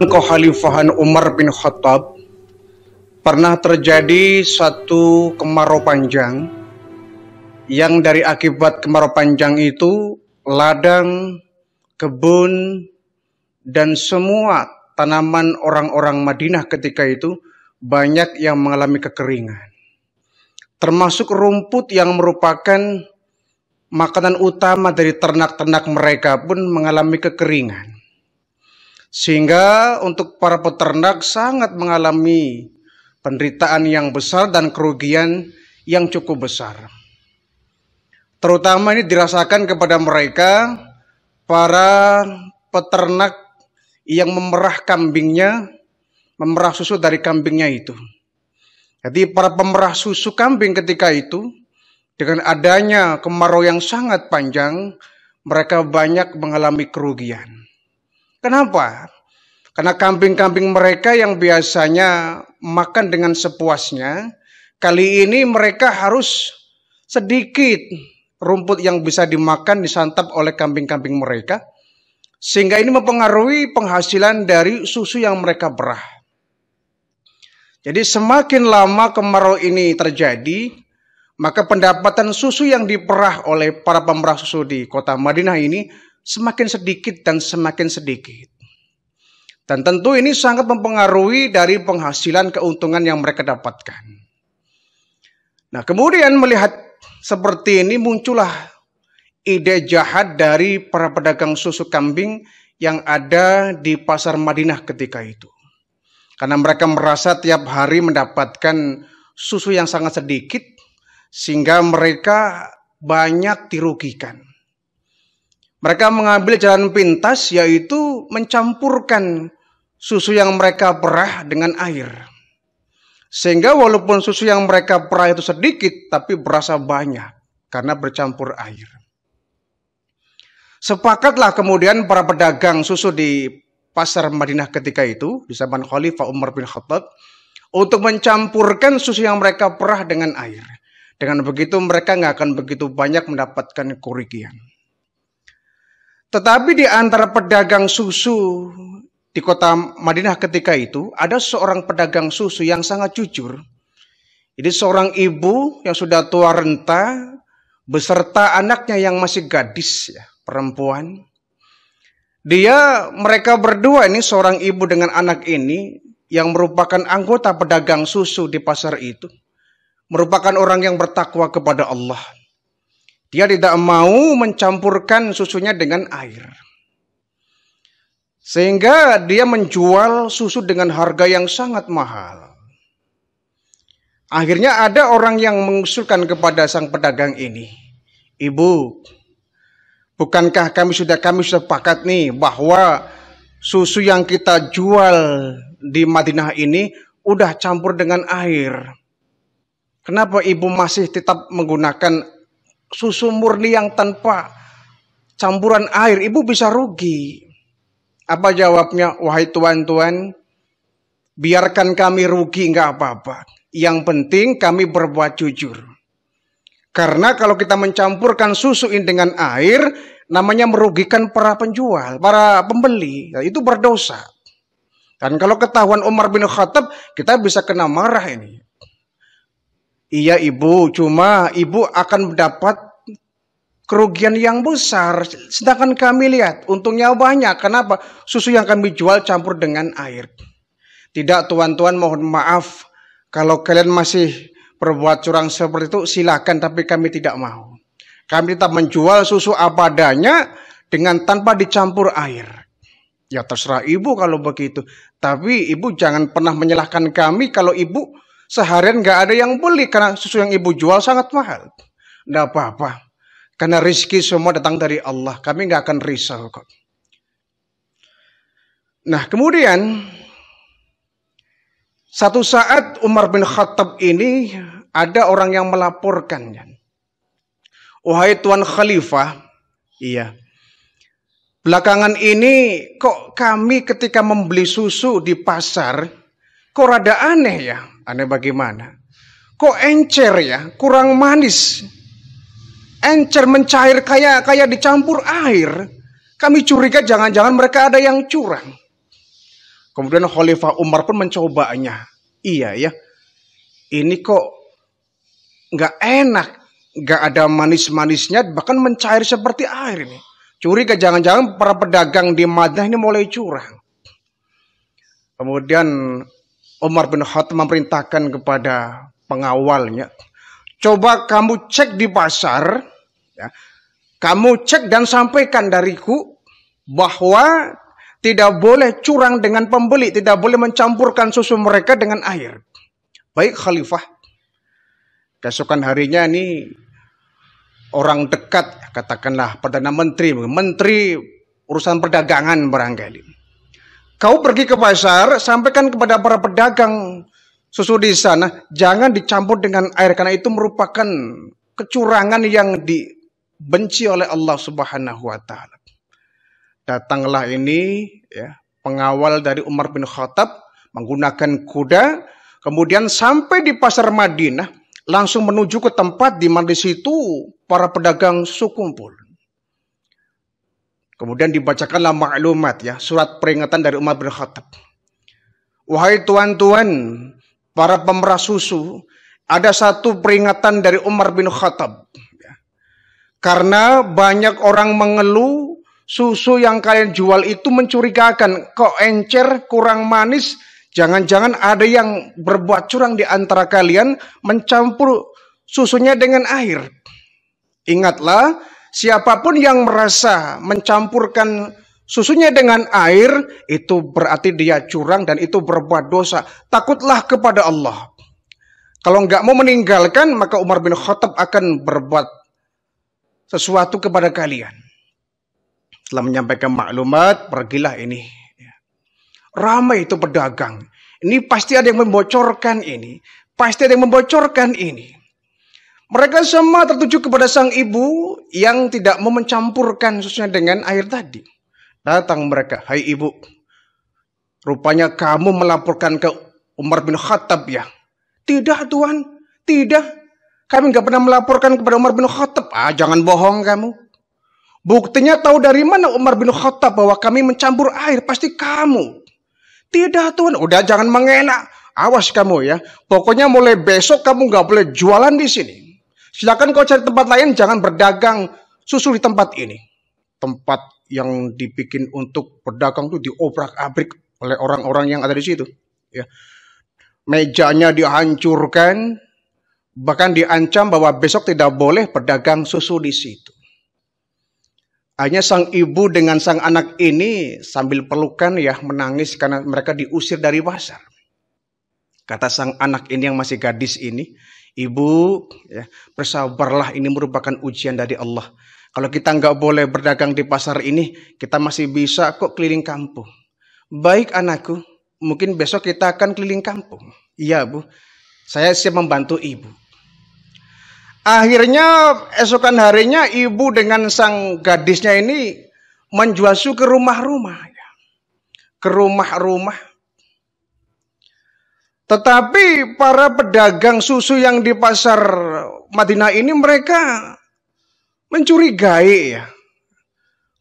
Kekhalifahan Umar bin Khattab, pernah terjadi satu kemarau panjang yang dari akibat kemarau panjang itu ladang, kebun, dan semua tanaman orang-orang Madinah ketika itu banyak yang mengalami kekeringan. Termasuk rumput yang merupakan makanan utama dari ternak-ternak mereka pun mengalami kekeringan. Sehingga untuk para peternak sangat mengalami penderitaan yang besar dan kerugian yang cukup besar. Terutama ini dirasakan kepada mereka, para peternak yang memerah kambingnya, memerah susu dari kambingnya itu. Jadi para pemerah susu kambing ketika itu, dengan adanya kemarau yang sangat panjang, mereka banyak mengalami kerugian. Kenapa? Karena kambing-kambing mereka yang biasanya makan dengan sepuasnya, kali ini mereka harus sedikit rumput yang bisa dimakan disantap oleh kambing-kambing mereka, sehingga ini mempengaruhi penghasilan dari susu yang mereka perah. Jadi semakin lama kemarau ini terjadi, maka pendapatan susu yang diperah oleh para pemerah susu di kota Madinah ini semakin sedikit dan semakin sedikit. Dan tentu ini sangat mempengaruhi dari penghasilan keuntungan yang mereka dapatkan. Nah, kemudian melihat seperti ini muncullah ide jahat dari para pedagang susu kambing yang ada di pasar Madinah ketika itu. Karena mereka merasa tiap hari mendapatkan susu yang sangat sedikit, sehingga mereka banyak dirugikan. Mereka mengambil jalan pintas, yaitu mencampurkan susu yang mereka perah dengan air. Sehingga walaupun susu yang mereka perah itu sedikit, tapi berasa banyak karena bercampur air. Sepakatlah kemudian para pedagang susu di pasar Madinah ketika itu, di zaman Khalifah Umar bin Khattab, untuk mencampurkan susu yang mereka perah dengan air. Dengan begitu mereka nggak akan begitu banyak mendapatkan kerugian. Tetapi di antara pedagang susu di kota Madinah ketika itu, ada seorang pedagang susu yang sangat jujur. Jadi seorang ibu yang sudah tua renta, beserta anaknya yang masih gadis, ya, perempuan. Mereka berdua ini, seorang ibu dengan anak ini, yang merupakan anggota pedagang susu di pasar itu, merupakan orang yang bertakwa kepada Allah. Dia tidak mau mencampurkan susunya dengan air. Sehingga dia menjual susu dengan harga yang sangat mahal. Akhirnya ada orang yang mengusulkan kepada sang pedagang ini, "Ibu, bukankah kami sudah sepakat nih bahwa susu yang kita jual di Madinah ini udah campur dengan air. Kenapa ibu masih tetap menggunakan susu murni yang tanpa campuran air? Ibu bisa rugi." Apa jawabnya? "Wahai tuan-tuan, biarkan kami rugi nggak apa-apa. Yang penting kami berbuat jujur. Karena kalau kita mencampurkan susu ini dengan air, namanya merugikan para penjual, para pembeli. Nah, itu berdosa. Dan kalau ketahuan Umar bin Khattab, kita bisa kena marah ini. Iya ibu, cuma ibu akan mendapat kerugian yang besar. Sedangkan kami lihat untungnya banyak. Kenapa? Susu yang kami jual campur dengan air." "Tidak tuan-tuan, mohon maaf. Kalau kalian masih berbuat curang seperti itu silakan, tapi kami tidak mau. Kami tetap menjual susu apa adanya dengan tanpa dicampur air." "Ya terserah ibu kalau begitu. Tapi ibu jangan pernah menyalahkan kami kalau ibu seharian nggak ada yang beli karena susu yang ibu jual sangat mahal." "Nggak apa-apa. Karena rezeki semua datang dari Allah. Kami nggak akan risau kok." Nah, kemudian satu saat Umar bin Khattab ini ada orang yang melaporkan, "Wahai Tuan Khalifah, iya, belakangan ini kok kami ketika membeli susu di pasar kok rada aneh ya." "Aneh bagaimana?" "Kok encer ya, kurang manis. Encer mencair kayak dicampur air. Kami curiga jangan-jangan mereka ada yang curang." Kemudian Khalifah Umar pun mencobanya. Iya ya, ini kok nggak enak, nggak ada manis-manisnya, bahkan mencair seperti air ini. Curiga jangan-jangan para pedagang di Madinah ini mulai curang. Kemudian Umar bin Khattab memerintahkan kepada pengawalnya, coba kamu cek di pasar, ya, kamu cek dan sampaikan dariku bahwa tidak boleh curang dengan pembeli, tidak boleh mencampurkan susu mereka dengan air. Baik Khalifah. Keesokan harinya ini orang dekat, katakanlah Perdana Menteri urusan perdagangan barangkali. Kau pergi ke pasar, sampaikan kepada para pedagang susu di sana, jangan dicampur dengan air karena itu merupakan kecurangan yang dibenci oleh Allah Subhanahu wa taala. Datanglah ini ya, pengawal dari Umar bin Khattab menggunakan kuda, kemudian sampai di pasar Madinah, langsung menuju ke tempat di mana di situ para pedagang susu kumpul. Kemudian dibacakanlah maklumat ya, surat peringatan dari Umar bin Khattab. Wahai tuan-tuan, para pemerah susu, ada satu peringatan dari Umar bin Khattab. Ya. Karena banyak orang mengeluh susu yang kalian jual itu mencurigakan, kok encer, kurang manis, jangan-jangan ada yang berbuat curang di antara kalian mencampur susunya dengan air. Ingatlah, siapapun yang merasa mencampurkan susunya dengan air, itu berarti dia curang dan itu berbuat dosa. Takutlah kepada Allah. Kalau nggak mau meninggalkan, maka Umar bin Khattab akan berbuat sesuatu kepada kalian. Setelah menyampaikan maklumat, pergilah ini. Ramai itu pedagang. Ini pasti ada yang membocorkan ini. Pasti ada yang membocorkan ini. Mereka semua tertuju kepada sang ibu yang tidak mau mencampurkan susunya dengan air tadi. Datang mereka, hai ibu, rupanya kamu melaporkan ke Umar bin Khattab ya? Tidak tuan, tidak. Kami nggak pernah melaporkan kepada Umar bin Khattab. Jangan bohong kamu. Buktinya tahu dari mana Umar bin Khattab bahwa kami mencampur air? Pasti kamu. Tidak tuan, udah jangan mengelak. Awas kamu ya. Pokoknya mulai besok kamu nggak boleh jualan di sini. Silakan kau cari tempat lain, jangan berdagang susu di tempat ini. Tempat yang dibikin untuk pedagang itu diobrak-abrik oleh orang-orang yang ada di situ. Ya. Mejanya dihancurkan, bahkan diancam bahwa besok tidak boleh pedagang susu di situ. Hanya sang ibu dengan sang anak ini sambil pelukan ya menangis karena mereka diusir dari pasar. Kata sang anak ini yang masih gadis ini, ibu, ya, bersabarlah, ini merupakan ujian dari Allah. Kalau kita nggak boleh berdagang di pasar ini, kita masih bisa kok keliling kampung. Baik anakku, mungkin besok kita akan keliling kampung. Iya bu, saya siap membantu ibu. Akhirnya esokan harinya ibu dengan sang gadisnya ini menjual susu ke rumah-rumah. Ke rumah-rumah. Tetapi para pedagang susu yang di pasar Madinah ini mereka mencurigai ya.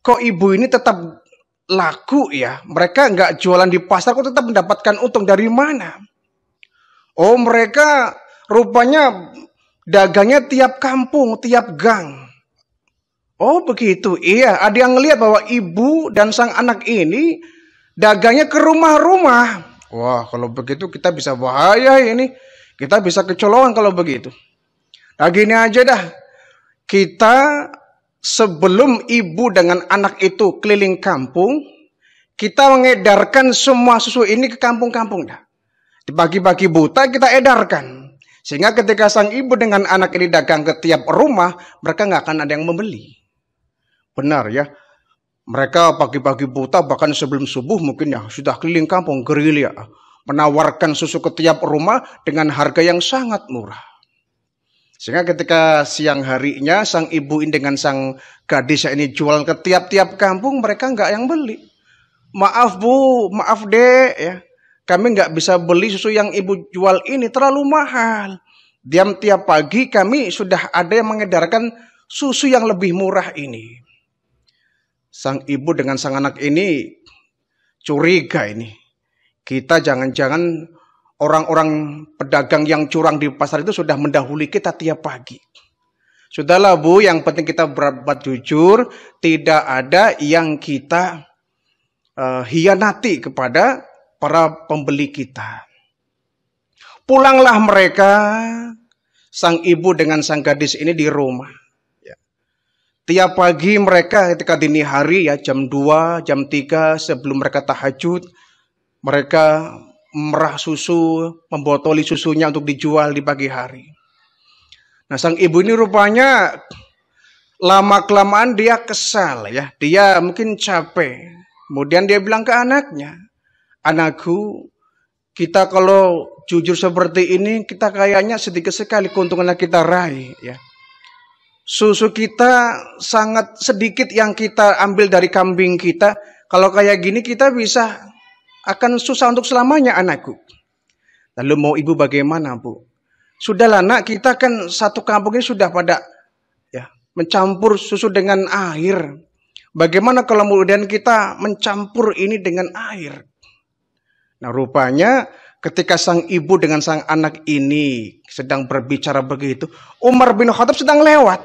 Kok ibu ini tetap laku ya? Mereka nggak jualan di pasar kok tetap mendapatkan untung dari mana? Oh mereka rupanya dagangnya tiap kampung, tiap gang. Oh begitu, iya. Ada yang ngelihat bahwa ibu dan sang anak ini dagangnya ke rumah-rumah. Wah, kalau begitu kita bisa bahaya ini. Kita bisa kecolongan kalau begitu. Nah gini aja dah. Kita sebelum ibu dengan anak itu keliling kampung, kita mengedarkan semua susu ini ke kampung-kampung dah. Di pagi-pagi buta kita edarkan. Sehingga ketika sang ibu dengan anak ini dagang ke tiap rumah, mereka nggak akan ada yang membeli. Benar ya. Mereka pagi-pagi buta bahkan sebelum subuh mungkin ya sudah keliling kampung gerilya. Menawarkan susu ke tiap rumah dengan harga yang sangat murah. Sehingga ketika siang harinya sang ibu ini dengan sang gadis ini jualan ke tiap-tiap kampung, mereka nggak yang beli. Maaf bu, maaf dek ya. Kami nggak bisa beli susu yang ibu jual ini, terlalu mahal. Diam tiap pagi kami sudah ada yang mengedarkan susu yang lebih murah ini. Sang ibu dengan sang anak ini curiga ini. Kita jangan-jangan orang-orang pedagang yang curang di pasar itu sudah mendahului kita tiap pagi. Sudahlah Bu, yang penting kita berbuat jujur, tidak ada yang kita hianati kepada para pembeli kita. Pulanglah mereka, sang ibu dengan sang gadis ini di rumah. Ya. Tiap pagi mereka ketika dini hari ya jam 2, jam 3 sebelum mereka tahajud, mereka merah susu, membotoli susunya untuk dijual di pagi hari. Nah, sang ibu ini rupanya lama-kelamaan dia kesal ya. Dia mungkin capek. Kemudian dia bilang ke anaknya, "Anakku, kita kalau jujur seperti ini, kita kayaknya sedikit sekali keuntungan yang kita raih ya. Susu kita sangat sedikit yang kita ambil dari kambing kita. Kalau kayak gini kita bisa akan susah untuk selamanya anakku." Lalu mau ibu bagaimana Bu? Sudahlah nak, kita kan satu kampung ini sudah pada ya mencampur susu dengan air. Bagaimana kalau kemudian kita mencampur ini dengan air? Nah rupanya ketika sang ibu dengan sang anak ini sedang berbicara begitu, Umar bin Khattab sedang lewat.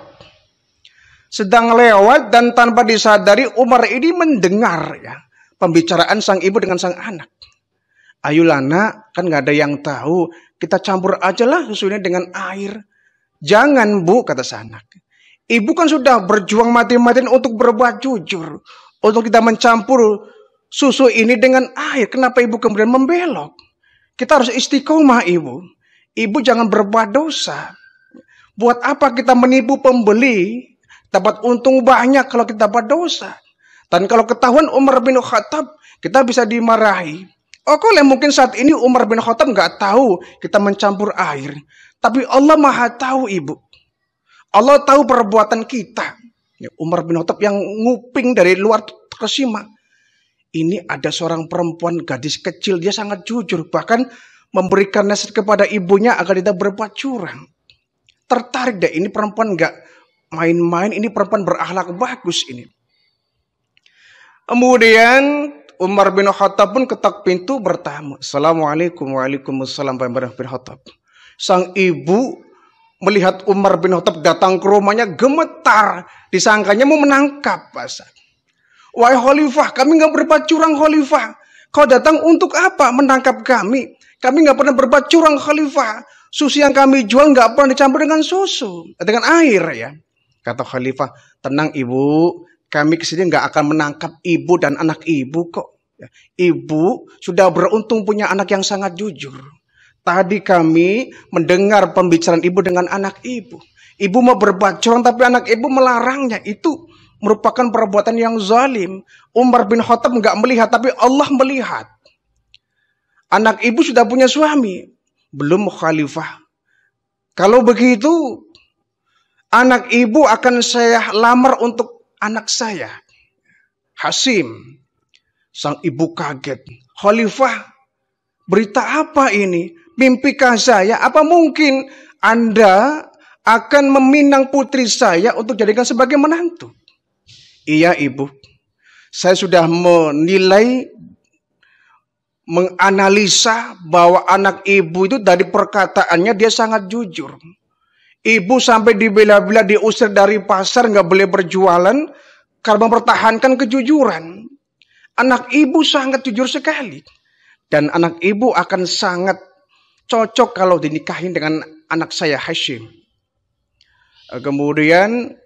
Dan tanpa disadari Umar ini mendengar ya pembicaraan sang ibu dengan sang anak. "Ayolah nak, kan nggak ada yang tahu. Kita campur aja lah susunya dengan air." "Jangan Bu," kata sang anak. "Ibu kan sudah berjuang mati-matian untuk berbuat jujur. Untuk kita mencampur susu ini dengan air. Kenapa ibu kemudian membelok? Kita harus istiqomah ibu. Ibu jangan berbuat dosa. Buat apa kita menipu pembeli? Dapat untung banyak kalau kita dapat dosa. Dan kalau ketahuan Umar bin Khattab, kita bisa dimarahi. Oh, kalau mungkin saat ini Umar bin Khattab nggak tahu kita mencampur air. Tapi Allah Maha tahu ibu. Allah tahu perbuatan kita." Umar bin Khattab yang nguping dari luar terkesima. Ini ada seorang perempuan gadis kecil, dia sangat jujur. Bahkan memberikan nasihat kepada ibunya agar tidak berbuat curang. Tertarik deh, ini perempuan nggak main-main, ini perempuan berakhlak bagus ini. Kemudian Umar bin Khattab pun ketok pintu bertamu. "Assalamualaikum." "Waalaikumsalam warahmatullahi wabarakatuh." Sang ibu melihat Umar bin Khattab datang ke rumahnya gemetar. Disangkanya mau menangkap pasal. "Wahai khalifah, kami nggak berbuat curang khalifah. Kau datang untuk apa? Menangkap kami. Kami nggak pernah berbuat curang khalifah. Susu yang kami jual nggak pernah dicampur dengan susu, dengan air ya." Kata khalifah, "Tenang ibu, kami kesini nggak akan menangkap ibu dan anak ibu kok. Ibu sudah beruntung punya anak yang sangat jujur. Tadi kami mendengar pembicaraan ibu dengan anak ibu. Ibu mau berbuat curang tapi anak ibu melarangnya. Itu merupakan perbuatan yang zalim. Umar bin Khattab nggak melihat tapi Allah melihat. Anak ibu sudah punya suami. Belum khalifah. Kalau begitu anak ibu akan saya lamar untuk anak saya, Hasim." Sang ibu kaget. "Khalifah, berita apa ini? Mimpikah saya? Apa mungkin Anda akan meminang putri saya untuk jadikan sebagai menantu?" "Iya ibu, saya sudah menganalisa bahwa anak ibu itu dari perkataannya dia sangat jujur. Ibu sampai dibela-bela diusir dari pasar, nggak boleh berjualan karena mempertahankan kejujuran. Anak ibu sangat jujur sekali. Dan anak ibu akan sangat cocok kalau dinikahin dengan anak saya Hashim." Kemudian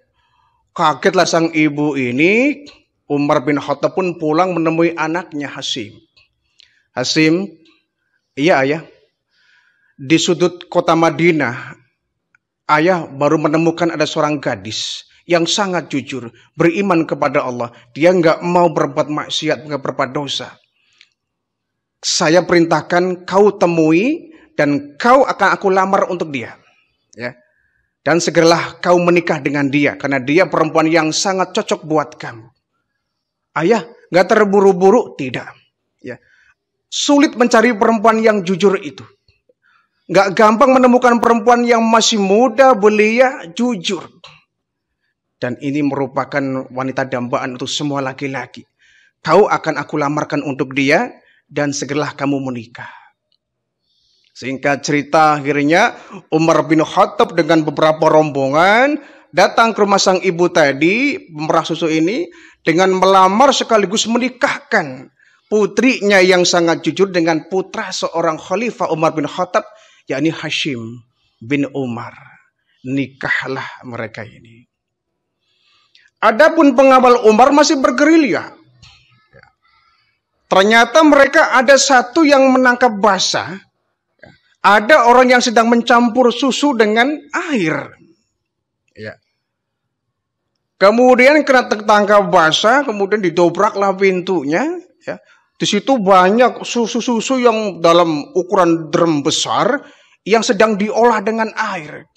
kagetlah sang ibu ini. Umar bin Khattab pun pulang menemui anaknya Hasim. "Hasim, iya ayah. Di sudut kota Madinah, ayah baru menemukan ada seorang gadis yang sangat jujur, beriman kepada Allah. Dia nggak mau berbuat maksiat, nggak berbuat dosa. Saya perintahkan kau temui dan kau akan aku lamar untuk dia. Ya. Dan segeralah kau menikah dengan dia karena dia perempuan yang sangat cocok buat kamu." "Ayah, nggak terburu-buru?" "Tidak." Ya. Sulit mencari perempuan yang jujur itu. Nggak gampang menemukan perempuan yang masih muda, belia, jujur. Dan ini merupakan wanita dambaan untuk semua laki-laki. Kau akan aku lamarkan untuk dia dan segeralah kamu menikah. Singkat cerita, akhirnya Umar bin Khattab dengan beberapa rombongan datang ke rumah sang ibu tadi, pemerah susu ini, dengan melamar sekaligus menikahkan putrinya yang sangat jujur dengan putra seorang khalifah Umar bin Khattab, yakni Hashim bin Umar. Nikahlah mereka ini. Adapun pengawal Umar masih bergerilya. Ternyata mereka ada satu yang menangkap basah. Ada orang yang sedang mencampur susu dengan air. Ya. Kemudian kena tertangkap basah, kemudian didobraklah pintunya. Ya. Di situ banyak susu-susu yang dalam ukuran drum besar yang sedang diolah dengan air.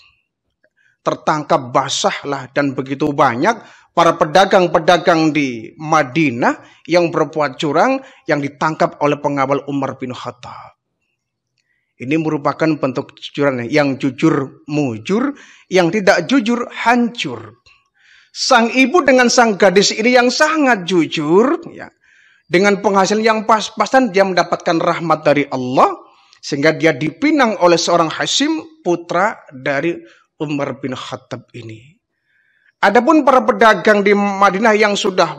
Tertangkap basahlah dan begitu banyak para pedagang-pedagang di Madinah yang berbuat curang yang ditangkap oleh pengawal Umar bin Khattab. Ini merupakan bentuk kejujuran yang jujur mujur, yang tidak jujur hancur. Sang ibu dengan sang gadis ini yang sangat jujur, ya, dengan penghasilan yang pas-pasan dia mendapatkan rahmat dari Allah, sehingga dia dipinang oleh seorang Hashim, putra dari Umar bin Khattab ini. Adapun para pedagang di Madinah yang sudah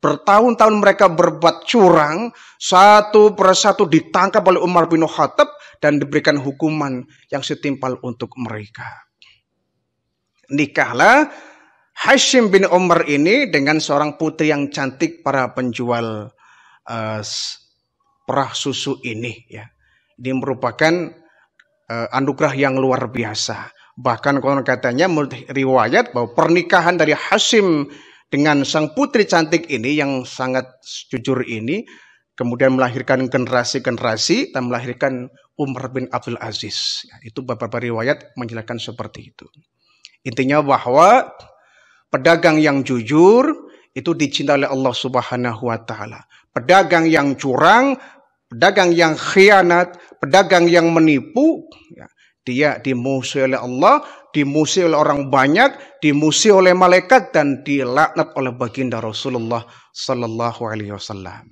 bertahun-tahun mereka berbuat curang, satu persatu ditangkap oleh Umar bin Khattab dan diberikan hukuman yang setimpal untuk mereka. Nikahlah Hashim bin Umar ini dengan seorang putri yang cantik para penjual perah susu ini. Ya. Ini merupakan anugerah yang luar biasa. Bahkan konon katanya menurut riwayat bahwa pernikahan dari Hashim dengan sang putri cantik ini yang sangat jujur ini kemudian melahirkan generasi-generasi dan melahirkan Umar bin Abdul Aziz. Ya, itu beberapa riwayat menjelaskan seperti itu. Intinya bahwa pedagang yang jujur itu dicintai oleh Allah Subhanahu wa taala. Pedagang yang curang, pedagang yang khianat, pedagang yang menipu, ya, dia dimusuhi oleh Allah, dimusuhi oleh orang banyak, dimusuhi oleh malaikat dan dilaknat oleh baginda Rasulullah sallallahu alaihi wasallam.